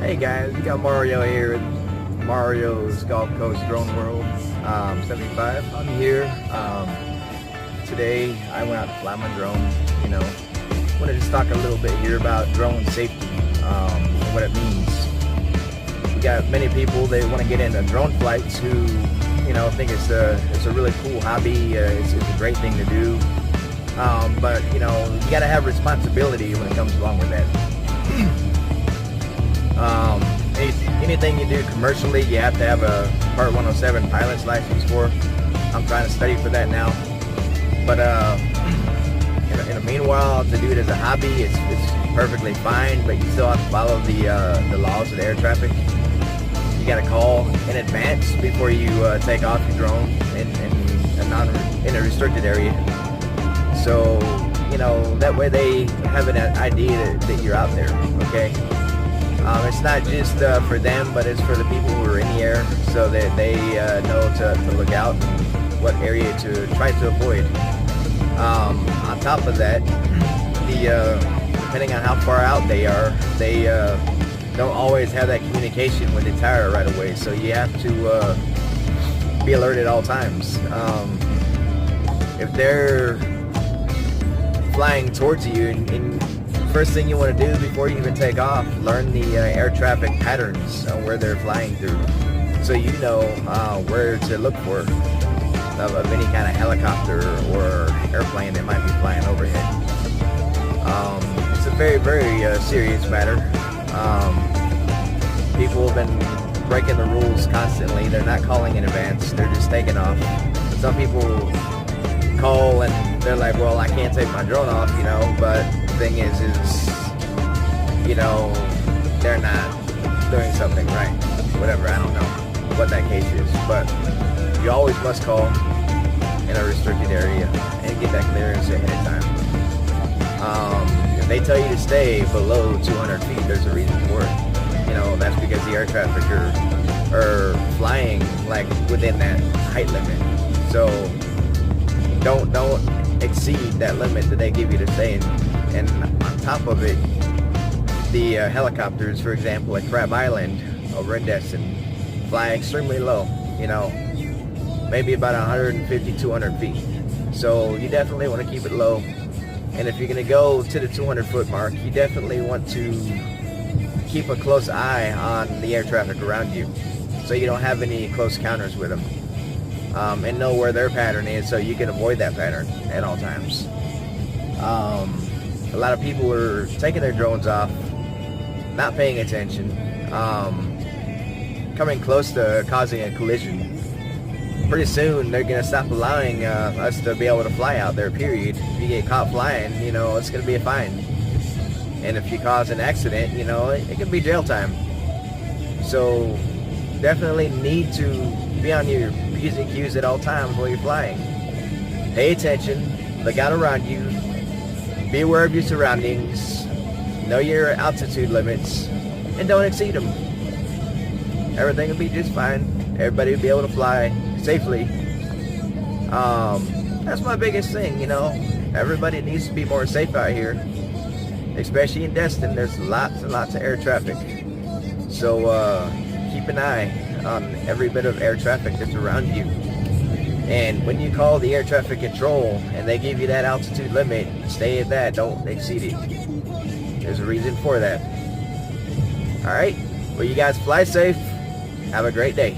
Hey guys, you got Mario here with Mario's Gulf Coast Drone World 75. I'm here. Today I went out to fly my drone. Want to just talk a little bit here about drone safety and what it means. We got many people that want to get into drone flights who, think it's a really cool hobby. It's a great thing to do. But you got to have responsibility when it comes along with that. Anything you do commercially, you have to have a Part 107 pilot's license for. I'm trying to study for that now. But in the meanwhile, to do it as a hobby, it's perfectly fine. But you still have to follow the laws of the air traffic. You got to call in advance before you take off your drone in a restricted area. So that way they have an idea that you're out there. Okay. It's not just for them, but it's for the people who are in the air, so that they know to look out and what area to try to avoid. On top of that, depending on how far out they are, they don't always have that communication with the tower right away, so you have to be alert at all times. If they're flying towards you and first thing you want to do before you even take off, learn the air traffic patterns and where they're flying through, so you know where to look for of any kind of helicopter or airplane that might be flying overhead. It's a very, very serious matter. People have been breaking the rules constantly. They're not calling in advance. They're just taking off. Some people call and they're like, well, I can't take my drone off, but thing is they're not doing something right, whatever. I don't know what that case is, but you always must call in a restricted area and get that clearance ahead of time. If they tell you to stay below 200 feet, there's a reason for it. That's because the air traffic are flying like within that height limit, so don't exceed that limit that they give you to stay in. And on top of it, the helicopters, for example, at Crab Island over in Destin, fly extremely low, maybe about 150, 200 feet. So you definitely want to keep it low. And if you're going to go to the 200 foot mark, you definitely want to keep a close eye on the air traffic around you, so you don't have any close encounters with them. And know where their pattern is, so you can avoid that pattern at all times. A lot of people are taking their drones off, not paying attention, coming close to causing a collision. Pretty soon they're going to stop allowing us to be able to fly out there, period. If you get caught flying, it's going to be a fine. And if you cause an accident, it could be jail time. So definitely need to be on your P's and Q's at all times while you're flying. Pay attention, look out around you, be aware of your surroundings, know your altitude limits, and don't exceed them. Everything will be just fine. Everybody will be able to fly safely. That's my biggest thing, Everybody needs to be more safe out here. Especially in Destin, there's lots and lots of air traffic. So keep an eye on every bit of air traffic that's around you. And when you call the air traffic control and they give you that altitude limit, stay at that, don't exceed it. There's a reason for that. Alright, well, you guys fly safe. Have a great day.